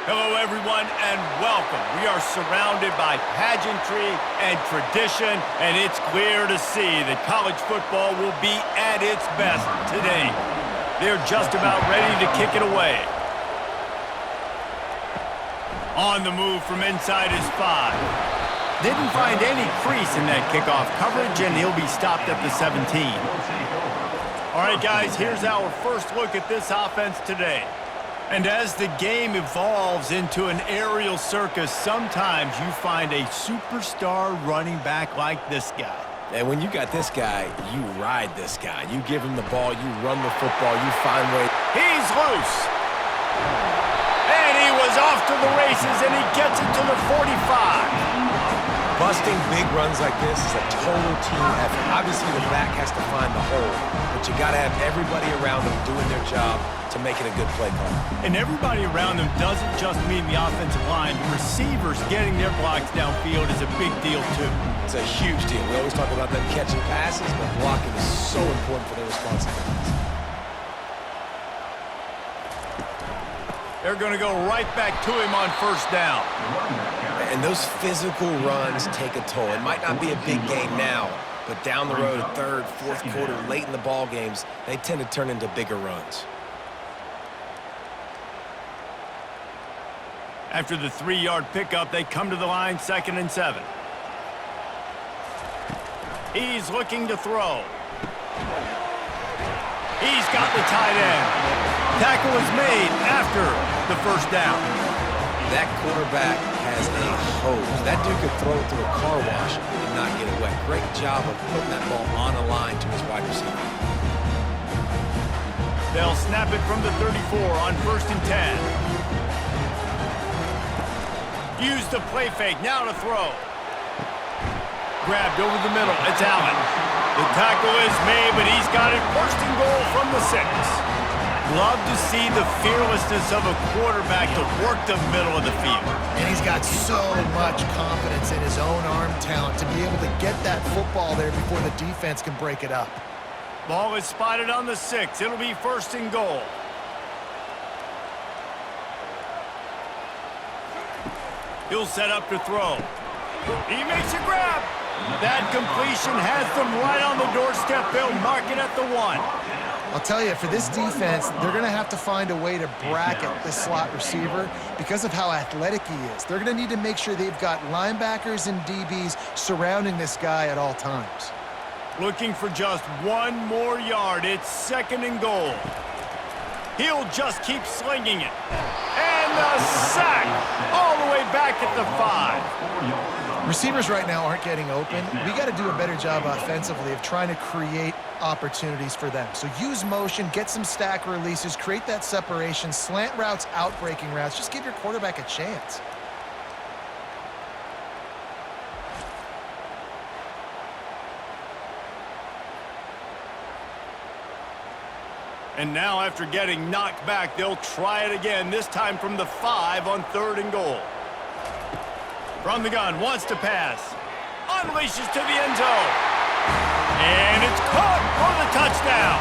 Hello, everyone, and welcome. We are surrounded by pageantry and tradition, and it's clear to see that college football will be at its best today. They're just about ready to kick it away. On the move from inside his 5. Didn't find any crease in that kickoff coverage, and he'll be stopped at the 17. All right, guys, here's our first look at this offense today. And as the game evolves into an aerial circus, sometimes you find a superstar running back like this guy. And when you got this guy, you ride this guy. You give him the ball, you run the football, you find ways. He's loose. And he was off to the races, and he gets it to the 45. Busting big runs like this is a total team effort. Obviously, the back has to find the hole, but you got to have everybody around them doing their job to make it a good play call. And everybody around them doesn't just mean the offensive line. The receivers getting their blocks downfield is a big deal, too. It's a huge deal. We always talk about them catching passes, but blocking is so important for their responsibilities. They're going to go right back to him on first down. And those physical runs take a toll. It might not be a big game now, but down the road, third, fourth quarter, late in the ball games, they tend to turn into bigger runs. After the 3-yard pickup, they come to the line, 2nd and 7. He's looking to throw. He's got the tight end. Tackle is made after the first down. That quarterback has a hose. That dude could throw it through a car wash and not get it wet. Great job of putting that ball on a line to his wide receiver. They'll snap it from the 34 on 1st and 10. Use the play fake, now to throw. Grabbed over the middle, it's Allen. The tackle is made, but he's got it 1st and goal from the 6. Love to see the fearlessness of a quarterback to work the middle of the field. And he's got so much confidence in his own arm talent to be able to get that football there before the defense can break it up. Ball is spotted on the 6. It'll be 1st and goal. He'll set up to throw. He makes a grab. That completion has them right on the doorstep. They'll mark it at the 1. I'll tell you, for this defense, they're going to have to find a way to bracket this slot receiver because of how athletic he is. They're going to need to make sure they've got linebackers and DBs surrounding this guy at all times. Looking for just 1 more yard. It's 2nd and goal. He'll just keep slinging it. And the sack all the way back at the 5. Receivers right now aren't getting open. We got to do a better job offensively of trying to create opportunities for them. So use motion, get some stack releases, create that separation, slant routes, out-breaking routes. Just give your quarterback a chance. And now after getting knocked back, they'll try it again, this time from the 5 on 3rd and goal. From the gun, wants to pass. Unleashes to the end zone. And it's caught for the touchdown.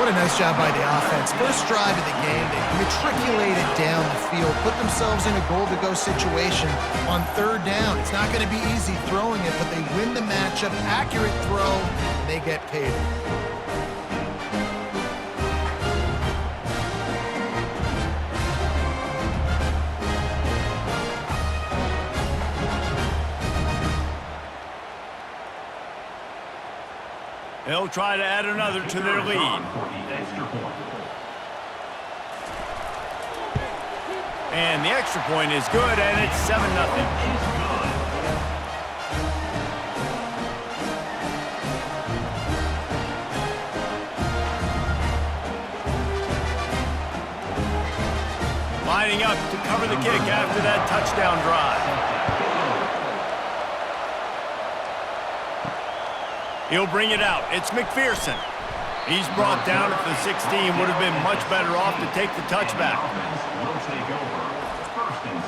What a nice job by the offense. First drive of the game, they matriculated down the field, put themselves in a goal-to-go situation on 3rd down. It's not going to be easy throwing it, but they win the matchup. Accurate throw, and they get paid. They'll try to add another to their lead. And the extra point is good, and it's 7-0. Lining up to cover the kick after that touchdown drive. He'll bring it out. It's McPherson. He's brought down at the 16. Would have been much better off to take the touchback.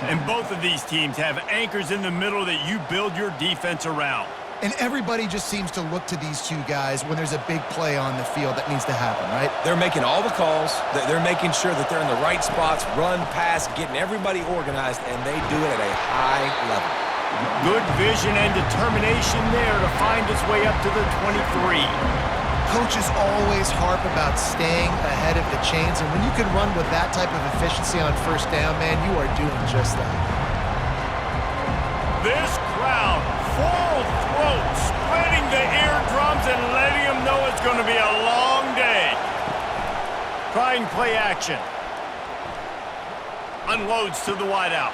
And both of these teams have anchors in the middle that you build your defense around. And everybody just seems to look to these two guys when there's a big play on the field that needs to happen, right? They're making all the calls. They're making sure that they're in the right spots, run, pass, getting everybody organized, and they do it at a high level. Good vision and determination there to find his way up to the 23. Coaches always harp about staying ahead of the chains, and when you can run with that type of efficiency on first down, man, you are doing just that. This crowd, full throat, spreading the eardrums and letting them know it's going to be a long day. Trying play action. Unloads to the wideout.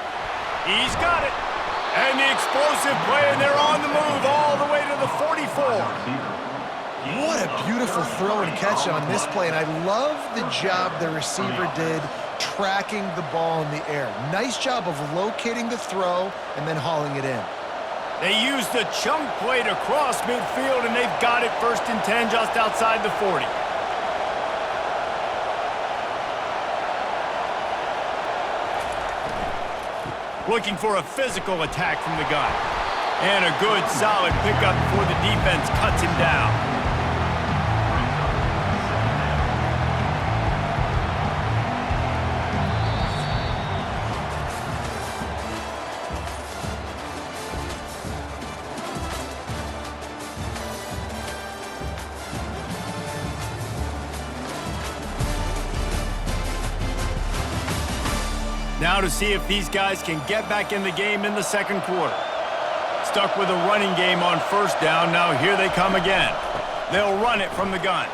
He's got it. And the explosive play, and they're on the move all the way to the 44. What a beautiful throw and catch on this play, and I love the job the receiver did tracking the ball in the air. Nice job of locating the throw and then hauling it in. They used a chunk play to cross midfield, and they've got it 1st and 10 just outside the 40. Looking for a physical attack from the gun. And a good, solid pickup before the defense cuts him down. Now to see if these guys can get back in the game in the second quarter. Stuck with a running game on first down. Now here they come again. They'll run it from the gun.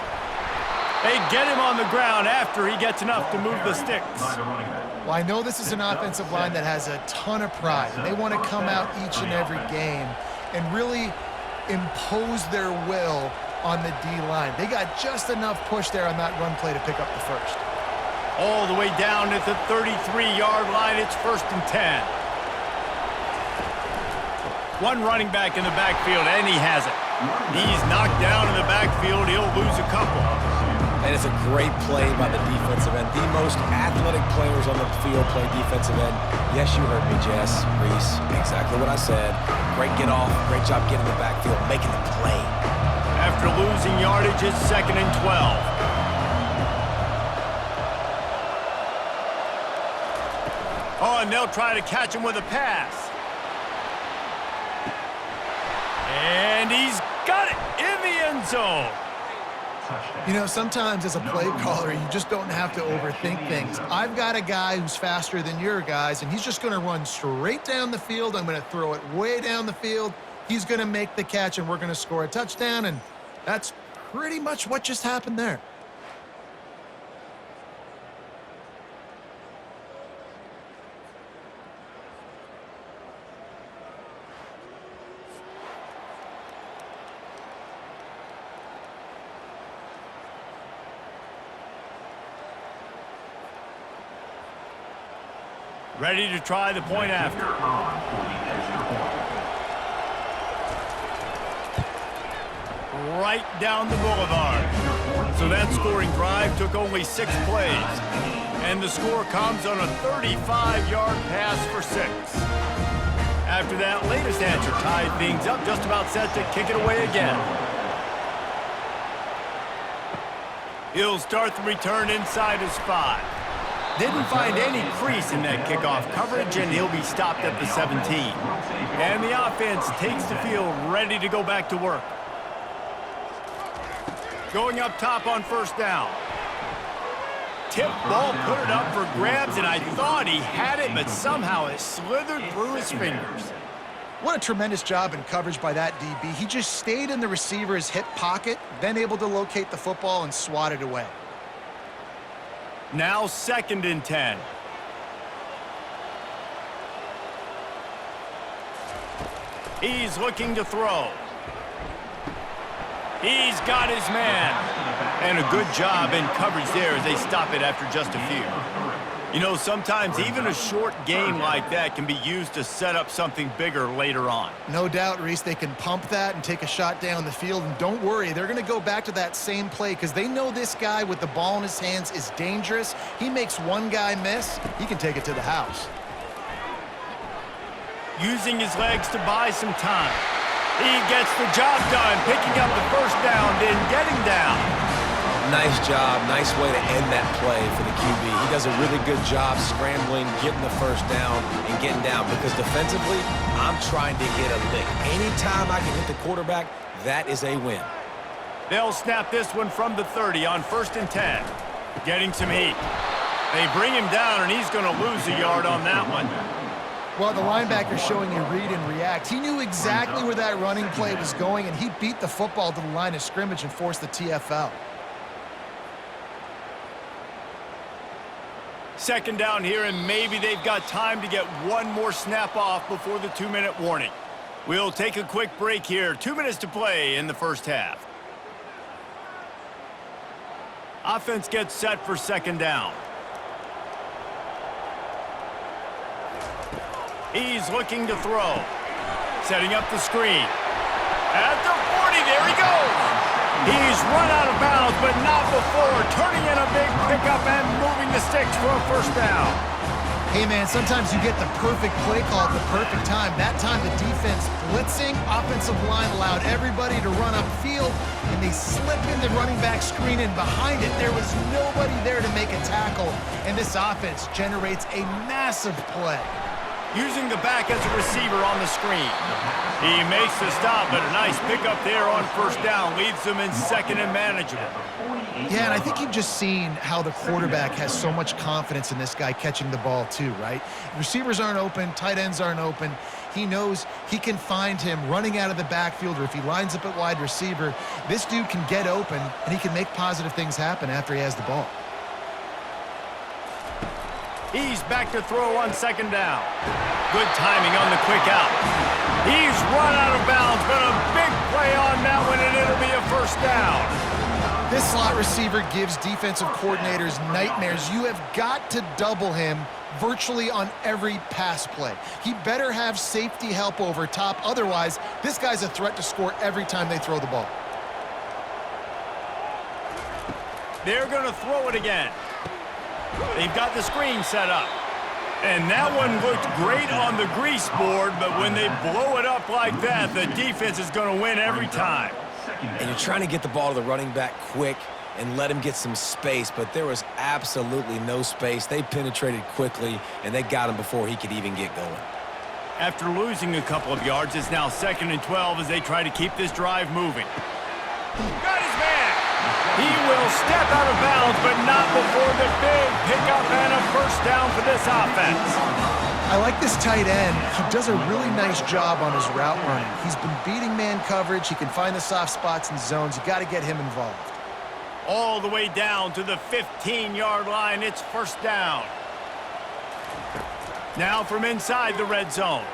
They get him on the ground after he gets enough to move the sticks. Well, I know this is an offensive line that has a ton of pride. They want to come out each and every game and really impose their will on the D-line. They got just enough push there on that run play to pick up the first. All the way down at the 33-yard line, it's 1st and 10. One running back in the backfield, and he has it. He's knocked down in the backfield. He'll lose a couple. And it's a great play by the defensive end. The most athletic players on the field play defensive end. Yes, you heard me, Jess, Reese. Exactly what I said. Great get off. Great job getting in the backfield, making the play. After losing yardage, it's 2nd and 12. Oh, and they'll try to catch him with a pass. And he's got it in the end zone. You know, sometimes as a play caller, you just don't have to overthink things. I've got a guy who's faster than your guys, and he's just going to run straight down the field. I'm going to throw it way down the field. He's going to make the catch, and we're going to score a touchdown, and that's pretty much what just happened there. Ready to try the point after. Right down the boulevard. So that scoring drive took only 6 plays. And the score comes on a 35-yard pass for 6. After that latest answer tied things up, just about set to kick it away again. He'll start the return inside his 5. Didn't find any crease in that kickoff coverage, and he'll be stopped at the 17. And the offense takes the field ready to go back to work. Going up top on first down. Tip ball, put it up for grabs, and I thought he had it, but somehow it slithered through his fingers. What a tremendous job in coverage by that DB. He just stayed in the receiver's hip pocket, then able to locate the football and swat it away. Now 2nd and 10. He's looking to throw. He's got his man. And a good job in coverage there as they stop it after just a few. You know, sometimes even a short game like that can be used to set up something bigger later on. No doubt, Reese, they can pump that and take a shot down the field. And don't worry, they're going to go back to that same play because they know this guy with the ball in his hands is dangerous. He makes one guy miss, he can take it to the house. Using his legs to buy some time. He gets the job done, picking up the first down, then getting down. Nice job. Nice way to end that play for the QB. He does a really good job scrambling, getting the first down, and getting down. Because defensively, I'm trying to get a lick. Anytime I can hit the quarterback, that is a win. They'll snap this one from the 30 on 1st and 10. Getting some heat. They bring him down, and he's going to lose a yard on that one. Well, the linebacker showing you read and react. He knew exactly where that running play was going, and he beat the football to the line of scrimmage and forced the TFL. Second down here, and maybe they've got time to get one more snap off before the 2-minute warning. We'll take a quick break here. 2 minutes to play in the first half. Offense gets set for second down. He's looking to throw. Setting up the screen. At the 40, there he goes. He's run out of bounds, but not before turning in a big pickup and moving the sticks for a first down. Hey, man, sometimes you get the perfect play call at the perfect time. That time the defense blitzing, offensive line allowed everybody to run upfield, and they slip in the running back screen, and behind it there was nobody there to make a tackle, and this offense generates a massive play. Using the back as a receiver on the screen. He makes the stop, but a nice pickup there on first down. Leaves them in second and manageable. Yeah, and I think you've just seen how the quarterback has so much confidence in this guy catching the ball too, right? Receivers aren't open, tight ends aren't open. He knows he can find him running out of the backfield, or if he lines up at wide receiver, this dude can get open, and he can make positive things happen after he has the ball. He's back to throw on second down. Good timing on the quick out. He's run out of bounds, but a big play on that one, and it'll be a first down. This slot receiver gives defensive coordinators nightmares. You have got to double him virtually on every pass play. He better have safety help over top. Otherwise, this guy's a threat to score every time they throw the ball. They're going to throw it again. They've got the screen set up. And that one looked great on the grease board, but when they blow it up like that, the defense is going to win every time. And you're trying to get the ball to the running back quick and let him get some space, but there was absolutely no space. They penetrated quickly, and they got him before he could even get going. After losing a couple of yards, it's now 2nd and 12 as they try to keep this drive moving. Got his man. He will step out of bounds, but not before the big pickup and a first down for this offense. I like this tight end. He does a really nice job on his route running. He's been beating man coverage. He can find the soft spots and zones. You got to get him involved. All the way down to the 15-yard line. It's first down. Now from inside the red zone.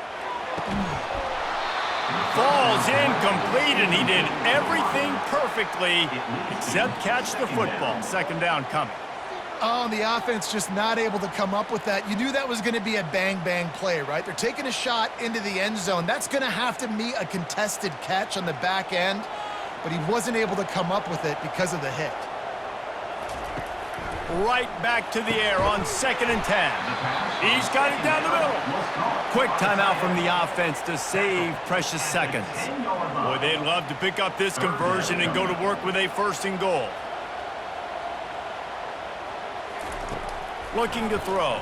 Falls incomplete, and he did everything perfectly except catch the football. Second down coming. Oh, the offense just not able to come up with that. You knew that was going to be a bang-bang play, right? They're taking a shot into the end zone. That's going to have to meet a contested catch on the back end, but he wasn't able to come up with it because of the hit. Right back to the air on 2nd and 10. He's got it down the middle. Quick timeout from the offense to save precious seconds. Boy, they'd love to pick up this conversion and go to work with a 1st and goal. Looking to throw.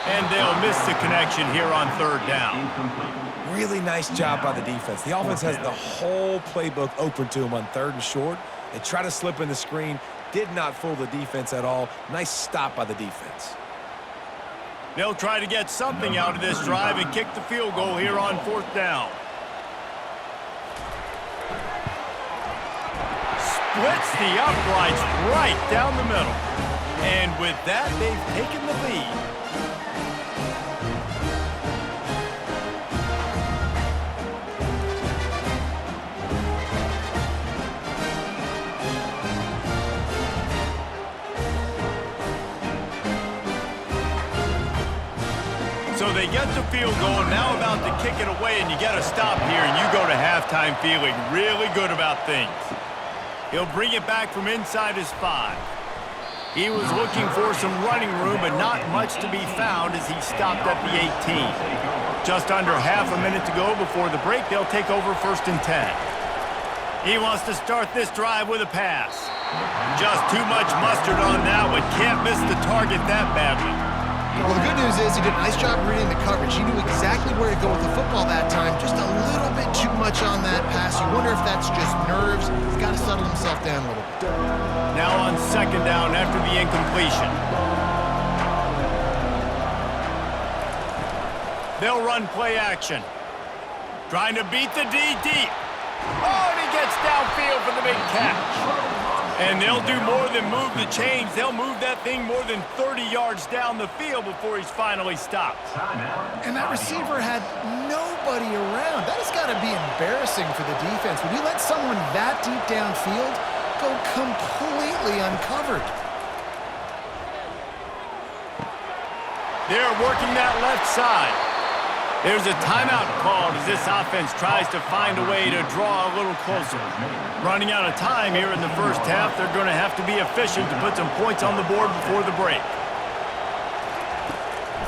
And they'll miss the connection here on 3rd down. Really nice job by the defense. The offense has the whole playbook open to them on 3rd and short. They try to slip in the screen. Did not fool the defense at all. Nice stop by the defense. They'll try to get something out of this drive and kick the field goal here on 4th down. Splits the uprights right down the middle. And with that, they've taken the lead. So they get the field goal, now about to kick it away, and you got to stop here, and you go to halftime feeling really good about things. He'll bring it back from inside his 5. He was looking for some running room, but not much to be found as he stopped at the 18. Just under half a minute to go before the break. They'll take over 1st and 10. He wants to start this drive with a pass. Just too much mustard on that one. Can't miss the target that badly. Well, the good news is he did a nice job reading the coverage. He knew exactly where to go with the football that time. Just a little bit too much on that pass. You wonder if that's just nerves. He's got to settle himself down a little bit. Now on 2nd down after the incompletion. They'll run play action. Trying to beat the D deep. Oh, and he gets downfield for the big catch. And they'll do more than move the chains. They'll move that thing more than 30 yards down the field before he's finally stopped. And that receiver had nobody around. That has got to be embarrassing for the defense. When you let someone that deep downfield go completely uncovered. They're working that left side. There's a timeout called as this offense tries to find a way to draw a little closer. Running out of time here in the first half, they're going to have to be efficient to put some points on the board before the break.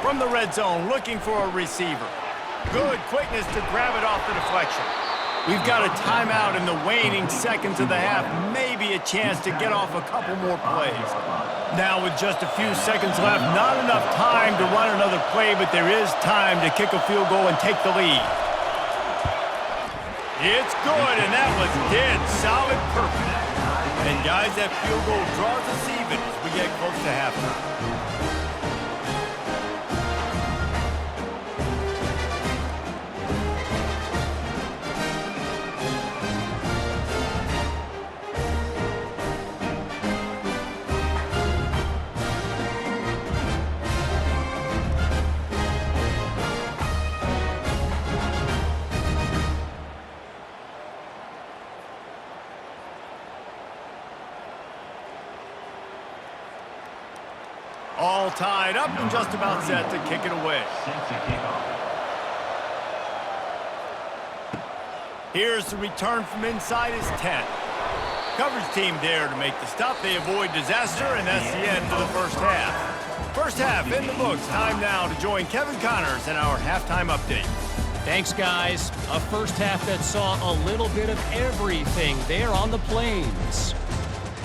From the red zone, looking for a receiver. Good quickness to grab it off the deflection. We've got a timeout in the waning seconds of the half, maybe a chance to get off a couple more plays. Now with just a few seconds left, not enough time to run another play, but there is time to kick a field goal and take the lead. It's good, and that was dead solid perfect. And guys, that field goal draws us even as we get close to halftime. All tied up and just about set to kick it away. Here's the return from inside his 10. Coverage team there to make the stop. They avoid disaster, and that's the end of the first half. First half in the books. Time now to join Kevin Connors in our halftime update. Thanks, guys. A first half that saw a little bit of everything there on the plains.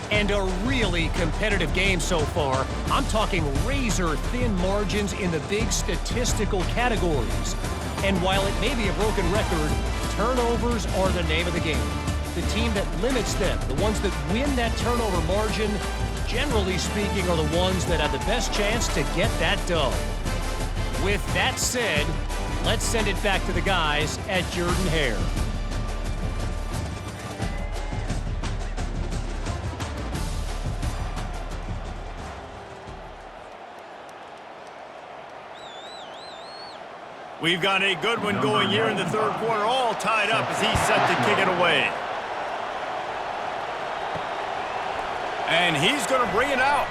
And a really competitive game so far. I'm talking razor-thin margins in the big statistical categories. And while it may be a broken record, turnovers are the name of the game. The team that limits them, the ones that win that turnover margin, generally speaking, are the ones that have the best chance to get that dub. With that said, let's send it back to the guys at Jordan-Hare. We've got a good one going here in the third quarter, all tied up as he's set to kick it away. And he's going to bring it out.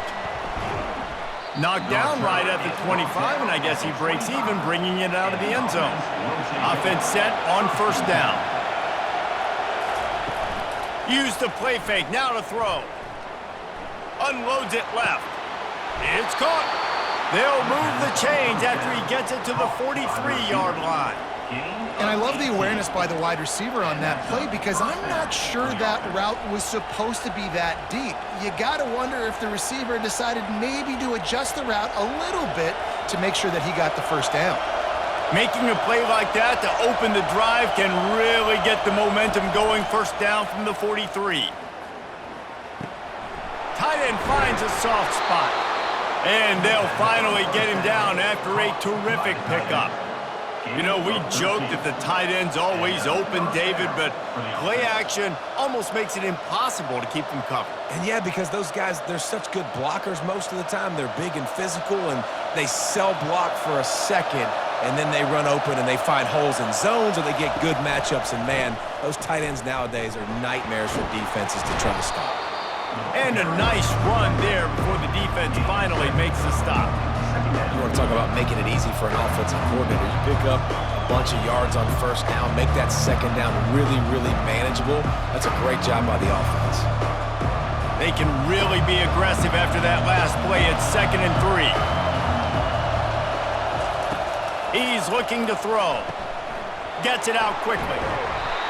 Knocked down right at the 25, and I guess he breaks even, bringing it out of the end zone. Offense set on first down. Use the play fake, now to throw. Unloads it left. It's caught. They'll move the chains after he gets it to the 43-yard line. And I love the awareness by the wide receiver on that play because I'm not sure that route was supposed to be that deep. You got to wonder if the receiver decided maybe to adjust the route a little bit to make sure that he got the first down. Making a play like that to open the drive can really get the momentum going. First down from the 43. Tight end finds a soft spot. And they'll finally get him down after a terrific pickup. You know, we joke that the tight end's always open, David, but play action almost makes it impossible to keep them covered. And yeah, because those guys, they're such good blockers most of the time. They're big and physical, and they cell block for a second, and then they run open and they find holes in zones, or they get good matchups. And man, those tight ends nowadays are nightmares for defenses to try to stop. And a nice run there before the defense finally makes the stop. You want to talk about making it easy for an offensive coordinator. You pick up a bunch of yards on first down, make that second down really, really manageable. That's a great job by the offense. They can really be aggressive after that last play at 2nd and 3. He's looking to throw. Gets it out quickly.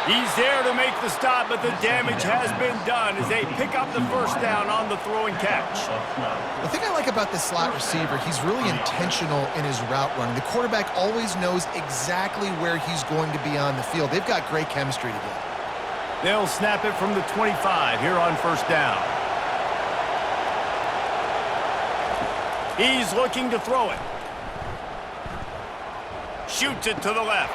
He's there to make the stop, but the damage has been done as they pick up the first down on the throw and catch. The thing I like about this slot receiver, he's really intentional in his route running. The quarterback always knows exactly where he's going to be on the field. They've got great chemistry together. They'll snap it from the 25 here on first down. He's looking to throw it. Shoots it to the left.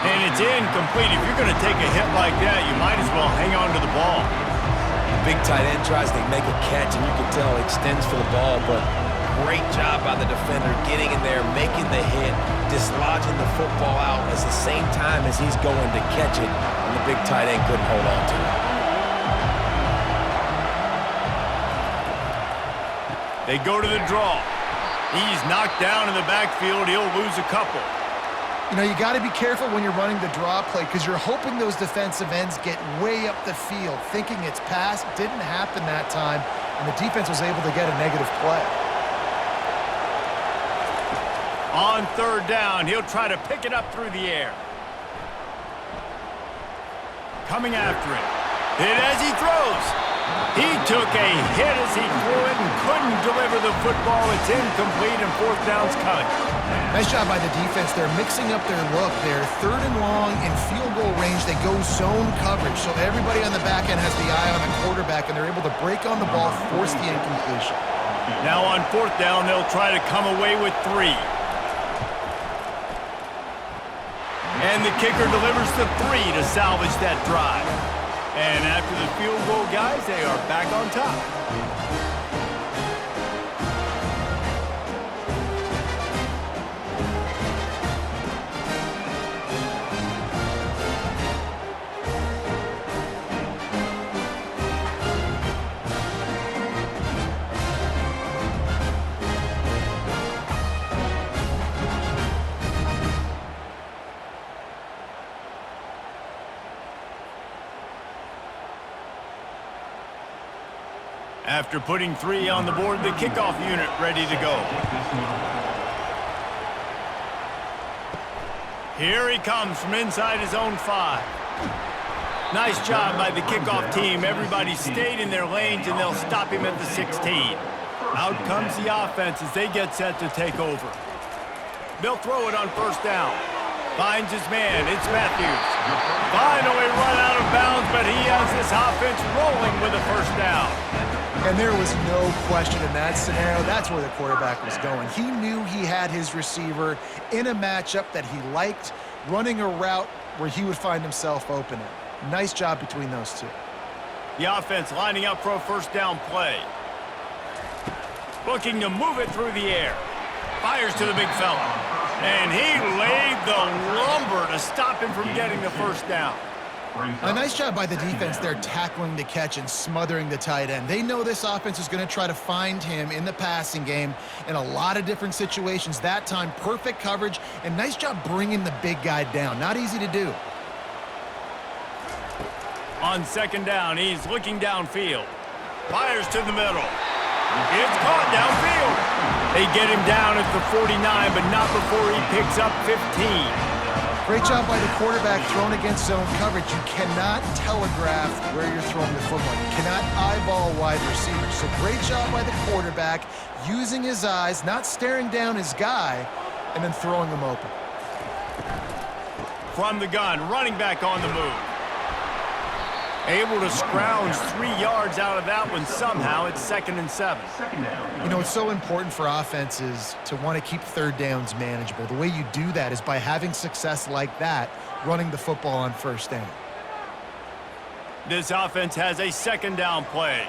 And it's incomplete. If you're going to take a hit like that, you might as well hang on to the ball. Big tight end tries to make a catch, and you can tell he extends for the ball, but great job by the defender getting in there, making the hit, dislodging the football out at the same time as he's going to catch it, and the big tight end couldn't hold on to it. They go to the draw. He's knocked down in the backfield. He'll lose a couple. You know, you got to be careful when you're running the draw play because you're hoping those defensive ends get way up the field, thinking it's pass. Didn't happen that time, and the defense was able to get a negative play. On 3rd down, he'll try to pick it up through the air. Coming after it. Hit as he throws. He took a hit as he threw it and couldn't deliver the football. It's incomplete and 4th down's coming. Nice job by the defense. They're mixing up their look. They're 3rd and long in field goal range. They go zone coverage, so everybody on the back end has the eye on the quarterback, and they're able to break on the ball, force the incompletion. Now on 4th down, they'll try to come away with 3. And the kicker delivers the 3 to salvage that drive. And after the field goal, guys, they are back on top. After putting 3 on the board, the kickoff unit ready to go. Here he comes from inside his own 5. Nice job by the kickoff team. Everybody stayed in their lanes, and they'll stop him at the 16. Out comes the offense as they get set to take over. They'll throw it on 1st down. Finds his man. It's Matthews. Finally run out of bounds, but he has this offense rolling with a 1st down. And there was no question in that scenario. That's where the quarterback was going. He knew he had his receiver in a matchup that he liked, running a route where he would find himself open. Nice job between those two. The offense lining up for a 1st down play. Looking to move it through the air. Fires to the big fella. And he laid the lumber to stop him from getting the 1st down. A nice job by the defense there tackling the catch and smothering the tight end. They know this offense is going to try to find him in the passing game in a lot of different situations. That time, perfect coverage, and nice job bringing the big guy down. Not easy to do. On 2nd down, he's looking downfield. Fires to the middle. It's caught downfield. They get him down at the 49, but not before he picks up 15. Great job by the quarterback thrown against zone coverage. You cannot telegraph where you're throwing the football. You cannot eyeball wide receivers. So great job by the quarterback using his eyes, not staring down his guy, and then throwing him open. From the gun, running back on the move. Able to scrounge 3 yards out of that one somehow. It's 2nd and 7. You know, it's so important for offenses to want to keep 3rd downs manageable. The way you do that is by having success like that, running the football on 1st down. This offense has a 2nd down play.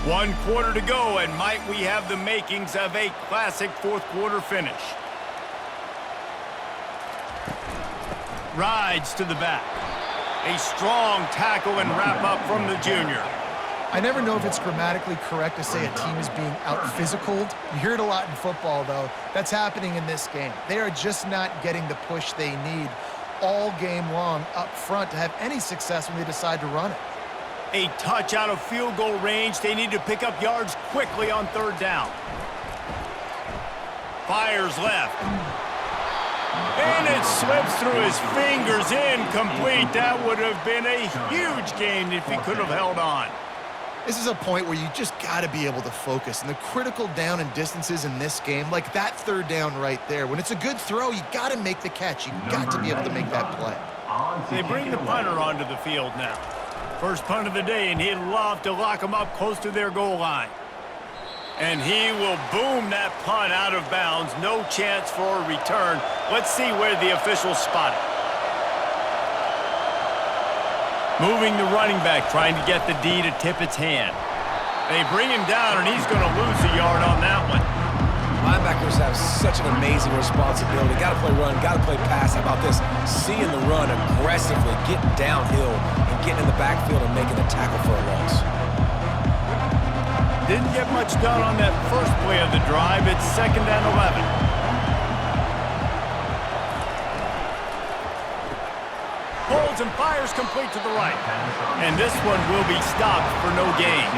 One quarter to go, and might we have the makings of a classic 4th quarter finish. Rides to the back. A strong tackle and wrap up from the junior. I never know if it's grammatically correct to say a team is being out-physicaled. You hear it a lot in football, though. That's happening in this game. They are just not getting the push they need all game long up front to have any success when they decide to run it. A touch out of field goal range. They need to pick up yards quickly on third down. Fires left. And it slips through his fingers, incomplete. That would have been a huge gain if he could have held on. This is a point where you just got to be able to focus. And the critical down and distances in this game, like that third down right there, when it's a good throw, you got to make the catch. You got to be able to make that play. They bring the punter onto the field now. First punt of the day, and he'd love to lock them up close to their goal line. And he will boom that punt out of bounds. No chance for a return. Let's see where the officials spot it. Moving the running back, trying to get the D to tip its hand. They bring him down, and he's going to lose a yard on that one. Linebackers have such an amazing responsibility. Got to play run, got to play pass. How about this? Seeing the run aggressively, getting downhill, and getting in the backfield and making a tackle for a loss. Didn't get much done on that first play of the drive. It's 2nd and 11. Holds and fires complete to the right. And this one will be stopped for no gain.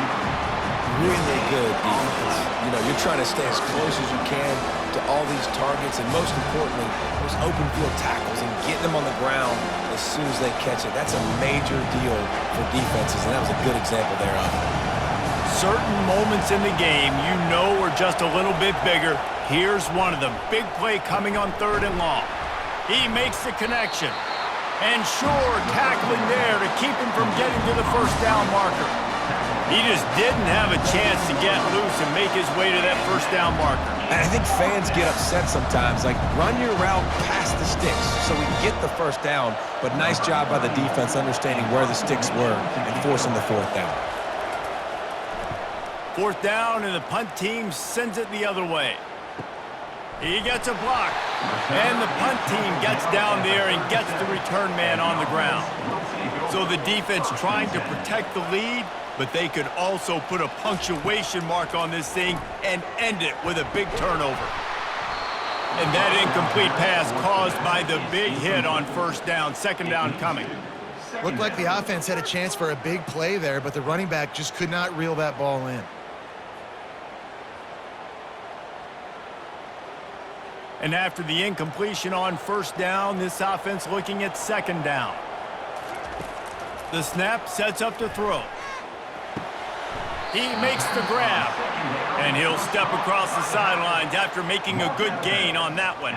Really good defense. You know, you're trying to stay as close as you can to all these targets, and most importantly, those open field tackles and getting them on the ground as soon as they catch it. That's a major deal for defenses, and that was a good example there of it. Certain moments in the game you know are just a little bit bigger. Here's one of them. Big play coming on 3rd and long. He makes the connection. And sure, tackling there to keep him from getting to the first down marker. He just didn't have a chance to get loose and make his way to that first down marker. And I think fans get upset sometimes, like run your route past the sticks so we can get the first down, but nice job by the defense understanding where the sticks were and forcing the 4th down. 4th down, and the punt team sends it the other way. He gets a block, and the punt team gets down there and gets the return man on the ground. So the defense trying to protect the lead, but they could also put a punctuation mark on this thing and end it with a big turnover. And that incomplete pass caused by the big hit on 1st down, 2nd down coming. Looked like the offense had a chance for a big play there, but the running back just could not reel that ball in. And after the incompletion on 1st down, this offense looking at 2nd down. The snap sets up to throw. He makes the grab. And he'll step across the sidelines after making a good gain on that one.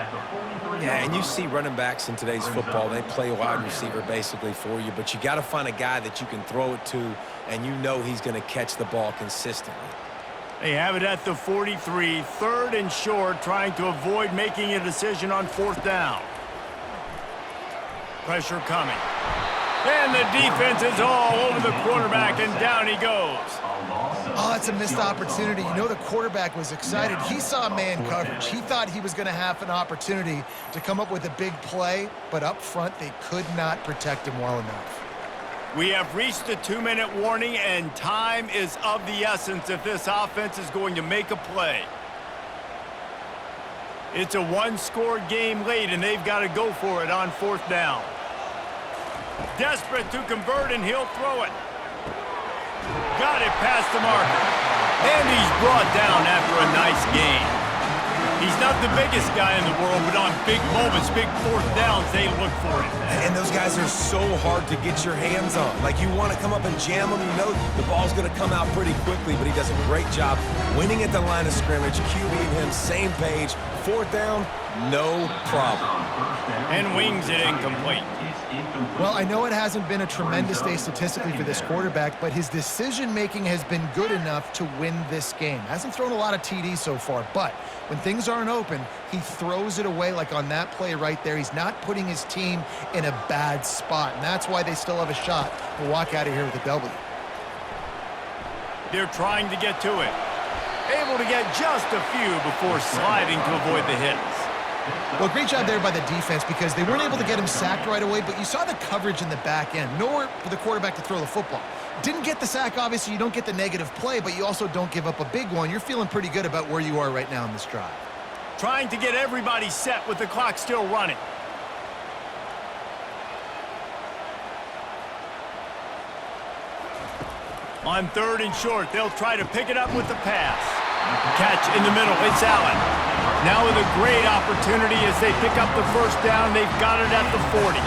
Yeah, and you see running backs in today's football, they play wide receiver basically for you, but you got to find a guy that you can throw it to, and you know he's going to catch the ball consistently. They have it at the 43, 3rd and short, trying to avoid making a decision on 4th down. Pressure coming. And the defense is all over the quarterback, and down he goes. Oh, that's a missed opportunity. You know the quarterback was excited. He saw man coverage. He thought he was going to have an opportunity to come up with a big play, but up front they could not protect him well enough. We have reached the 2-minute warning, and time is of the essence if this offense is going to make a play. It's a one-score game late, and they've got to go for it on 4th down. Desperate to convert, and he'll throw it. Got it past the marker. And he's brought down after a nice gain. He's not the biggest guy in the world, but on big moments, big 4th downs, they look for him. And those guys are so hard to get your hands on. Like, you want to come up and jam him. You know the ball's going to come out pretty quickly, but he does a great job winning at the line of scrimmage. QB and him, same page. 4th down, no problem. And wings it incomplete. Well, I know it hasn't been a tremendous day statistically for this quarterback, but his decision-making has been good enough to win this game. Hasn't thrown a lot of TDs so far, but when things aren't open, he throws it away like on that play right there. He's not putting his team in a bad spot, and that's why they still have a shot to walk out of here with a W. They're trying to get to it. Able to get just a few before sliding to avoid the hits. Well, great job there by the defense because they weren't able to get him sacked right away, but you saw the coverage in the back end. Nowhere for the quarterback to throw the football. Didn't get the sack, obviously. You don't get the negative play, but you also don't give up a big one. You're feeling pretty good about where you are right now in this drive. Trying to get everybody set with the clock still running. On 3rd and short, they'll try to pick it up with the pass. Catch in the middle, it's Allen. Now with a great opportunity as they pick up the first down, they've got it at the 40.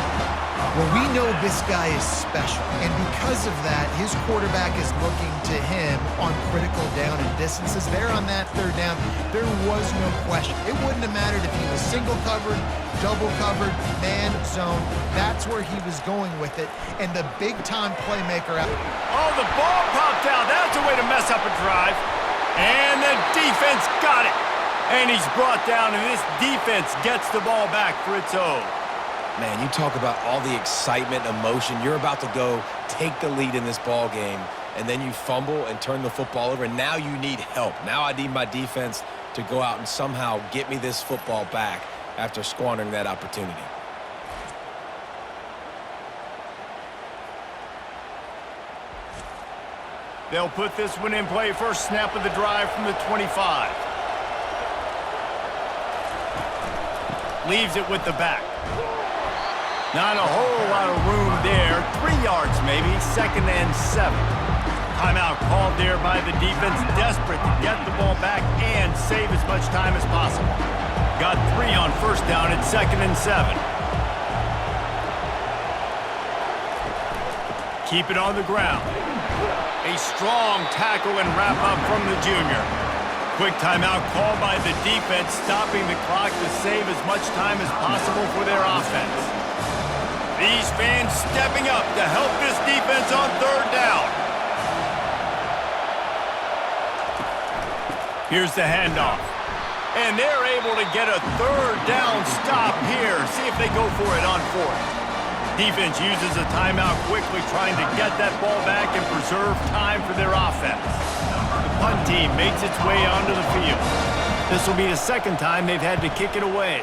Well, we know this guy is special, and because of that, his quarterback is looking to him on critical down and distances. There on that 3rd down, there was no question. It wouldn't have mattered if he was single covered, double covered, man, zone. That's where he was going with it, and the big-time playmaker out. Oh, the ball popped out. That's a way to mess up a drive. And the defense got it. And he's brought down, and this defense gets the ball back for its own. Man, you talk about all the excitement, emotion. You're about to go take the lead in this ball game, and then you fumble and turn the football over, and now you need help. Now I need my defense to go out and somehow get me this football back after squandering that opportunity. They'll put this one in play. First snap of the drive from the 25. Leaves it with the back. Not a whole lot of room there. 3 yards maybe. 2nd and 7. Timeout called there by the defense. Desperate to get the ball back and save as much time as possible. Got 3 on first down at 2nd and 7. Keep it on the ground. A strong tackle and wrap-up from the junior. Quick timeout called by the defense, stopping the clock to save as much time as possible for their offense. These fans stepping up to help this defense on 3rd down. Here's the handoff. And they're able to get a 3rd down stop here. See if they go for it on 4th. Defense uses a timeout quickly, trying to get that ball back and preserve time for their offense. The punt team makes its way onto the field. This will be the 2nd time they've had to kick it away.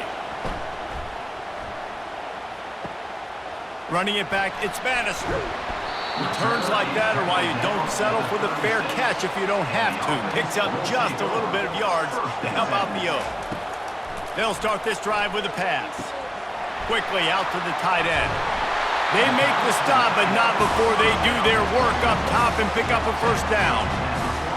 Running it back, it's Bannister. Returns like that are why you don't settle for the fair catch if you don't have to. Picks up just a little bit of yards to help out the O. They'll start this drive with a pass. Quickly out to the tight end. They make the stop, but not before they do their work up top and pick up a first down.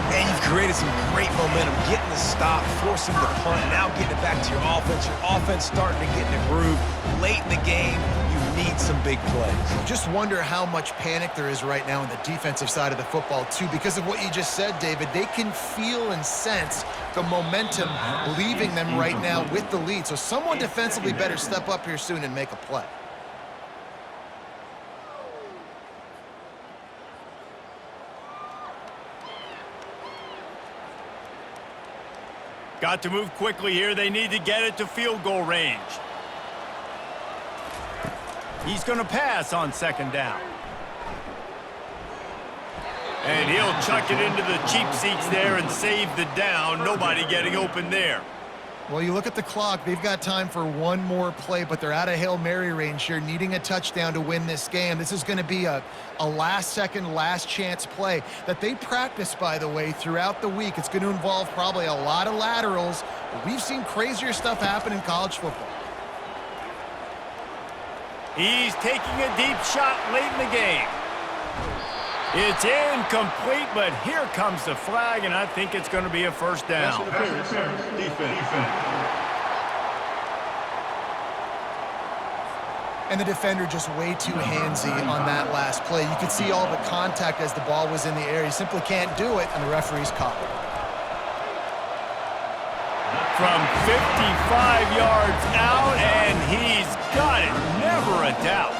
Man, you've created some great momentum, getting the stop, forcing the punt, now getting it back to your offense. Your offense starting to get in a groove. Late in the game, you need some big plays. Just wonder how much panic there is right now on the defensive side of the football, too. Because of what you just said, David, they can feel and sense the momentum leaving them right now with the lead. So someone defensively better step up here soon and make a play. Got to move quickly here. They need to get it to field goal range. He's going to pass on 2nd down. And he'll chuck it into the cheap seats there and save the down. Nobody getting open there. Well, you look at the clock. They've got time for one more play, but they're out of Hail Mary range here, needing a touchdown to win this game. This is going to be a last-second, last-chance play that they practice, by the way, throughout the week. It's going to involve probably a lot of laterals. But we've seen crazier stuff happen in college football. He's taking a deep shot late in the game. It's incomplete, but here comes the flag, and I think it's going to be a first down. Defense. And the defender just way too handsy on that last play. You could see all the contact as the ball was in the air. He simply can't do it, and the referee's caught it. From 55 yards out, and he's got it. Never a doubt.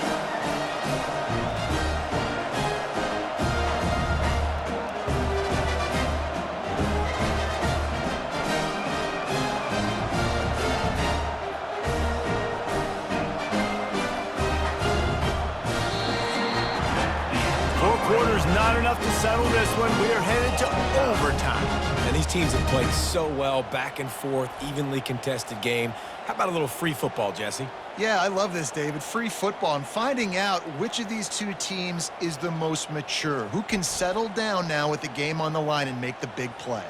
4 quarters not enough to settle this one. We are headed to overtime. And these These teams have played so well, back and forth, evenly contested game. How about a little free football, Jesse? Yeah, I love this, David. Free football and finding out which of these two teams is the most mature, who can settle down now with the game on the line and make the big play.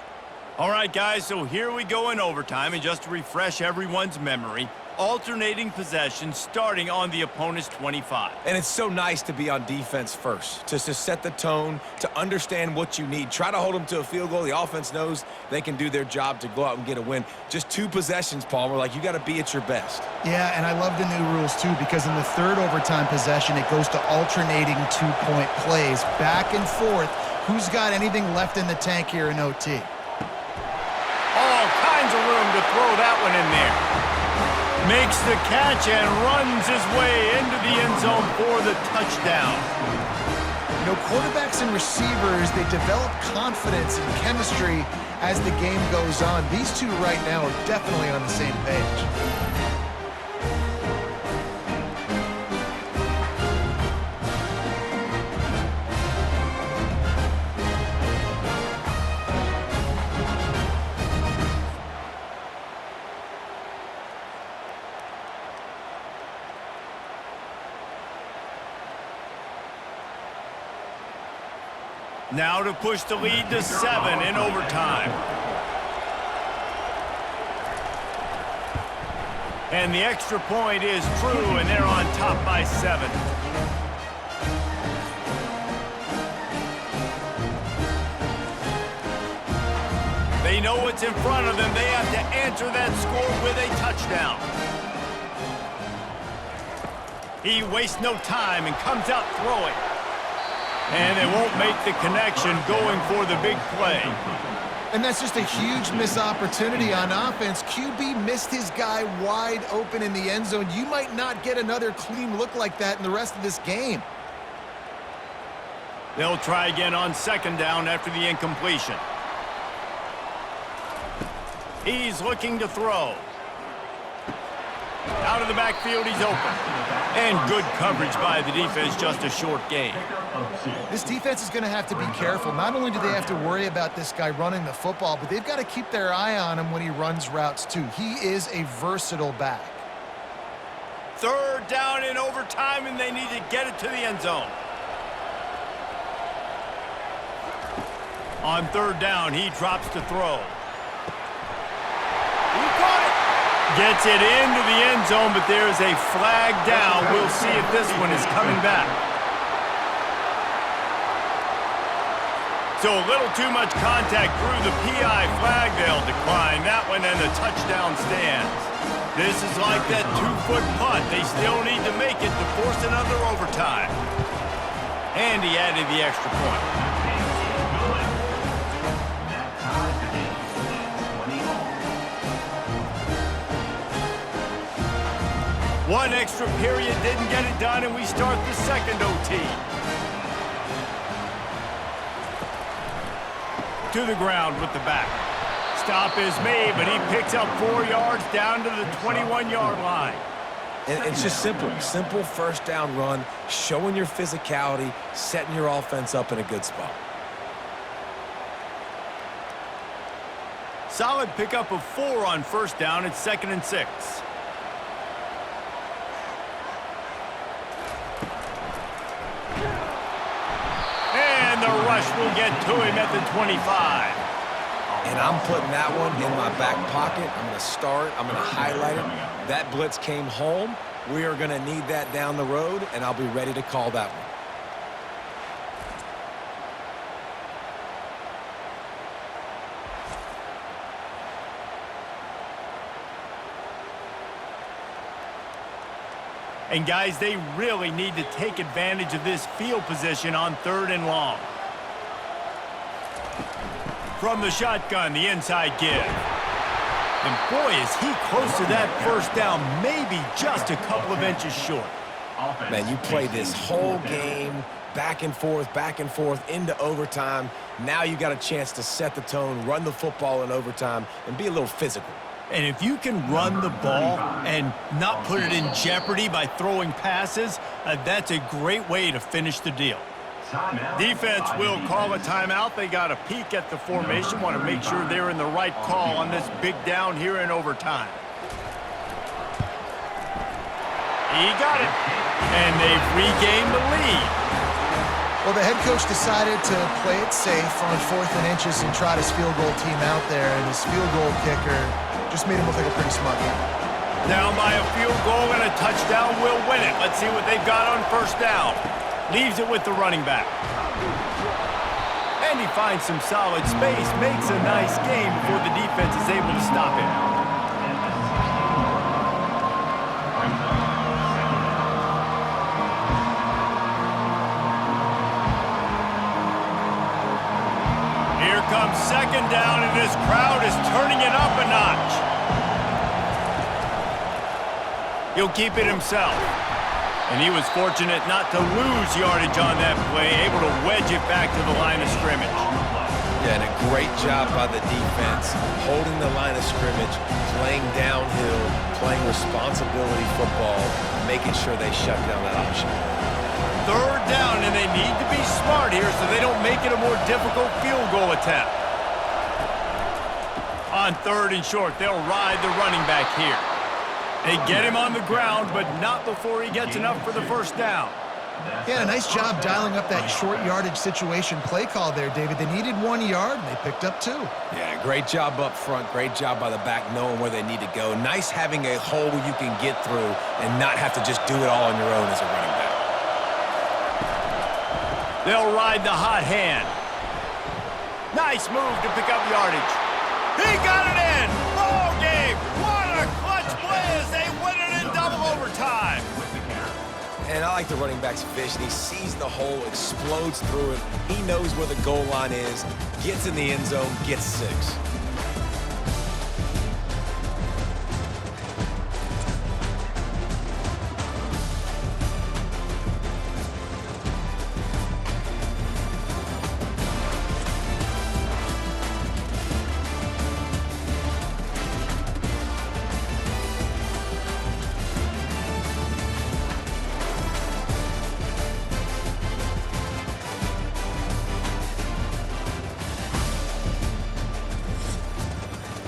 All right, guys, so here we go in overtime, and just to refresh everyone's memory, alternating possessions starting on the opponent's 25. And it's so nice to be on defense first, to set the tone, to understand what you need. Try to hold them to a field goal. The offense knows they can do their job to go out and get a win. Just 2 possessions, Palmer, like you got to be at your best. Yeah, and I love the new rules, too, because in the third overtime possession, it goes to alternating 2-point plays, back and forth. Who's got anything left in the tank here in OT? All kinds of room to throw that one in there. Makes the catch and runs his way into the end zone for the touchdown. You know, quarterbacks and receivers, they develop confidence and chemistry as the game goes on. These two right now are definitely on the same page. Now to push the lead to 7 in overtime. And the extra point is true, and they're on top by 7. They know what's in front of them. They have to answer that score with a touchdown. He wastes no time and comes out throwing. And they won't make the connection going for the big play. And that's just a huge missed opportunity on offense. QB missed his guy wide open in the end zone. You might not get another clean look like that in the rest of this game. They'll try again on second down after the incompletion. He's looking to throw. Out of the backfield, he's open. And good coverage by the defense, just a short gain. This defense is going to have to be careful. Not only do they have to worry about this guy running the football, but they've got to keep their eye on him when he runs routes too. He is a versatile back. Third down in overtime, and they need to get it to the end zone. On third down, he drops to throw. He caught it. Gets it into the end zone, but there's a flag down. We'll see if this one is coming back. So a little too much contact through the PI flag. They'll decline that one, and the touchdown stands. This is like that 2-foot putt. They still need to make it to force another overtime. And he added the extra point. One extra period didn't get it done, and we start the second OT. To the ground with the back. Stop is made, but he picks up 4 yards down to the 21-yard line. And it's just simple. Simple first down run, showing your physicality, setting your offense up in a good spot. Solid pickup of 4 on first down. It's 2nd and 6. And the rush will get to him at the 25. And I'm putting that one in my back pocket. I'm going to start. I'm going to highlight it. That blitz came home. We are going to need that down the road, and I'll be ready to call that one. And guys, they really need to take advantage of this field position on 3rd and long. From the shotgun, the inside give. And boy, is he close to that first down, maybe just a couple of inches short. Man, you play this whole game back and forth, into overtime. Now you got a chance to set the tone, run the football in overtime, and be a little physical. And if you can run the ball and not put it in jeopardy by throwing passes, that's a great way to finish the deal. Defense will call a timeout. They got a peek at the formation. Want to make sure they're in the right call on this big down here in overtime. He got it. And they've regained the lead. Well, the head coach decided to play it safe on 4th and inches and trot his field goal team out there, and his field goal kicker just made him look like a pretty smart guy. Down by a field goal and a touchdown will win it. Let's see what they've got on first down. Leaves it with the running back. And he finds some solid space, makes a nice game before the defense is able to stop him. Here comes second down, and this crowd is turning it up a notch. He'll keep it himself. And he was fortunate not to lose yardage on that play, able to wedge it back to the line of scrimmage. Yeah, and a great job by the defense, holding the line of scrimmage, playing downhill, playing responsibility football, making sure they shut down that option. Third down, and they need to be smart here so they don't make it a more difficult field goal attempt. On 3rd and short, they'll ride the running back here. They get him on the ground, but not before he gets enough for the first down. Yeah, a nice job dialing up that short yardage situation play call there, David. They needed 1 yard, and they picked up 2. Yeah, great job up front. Great job by the back knowing where they need to go. Nice having a hole where you can get through and not have to just do it all on your own as a running back. They'll ride the hot hand. Nice move to pick up yardage. He got it in. Ball game. What a clutch play as they win it in double overtime. And I like the running back's vision. He sees the hole, explodes through it. He knows where the goal line is, gets in the end zone, gets 6.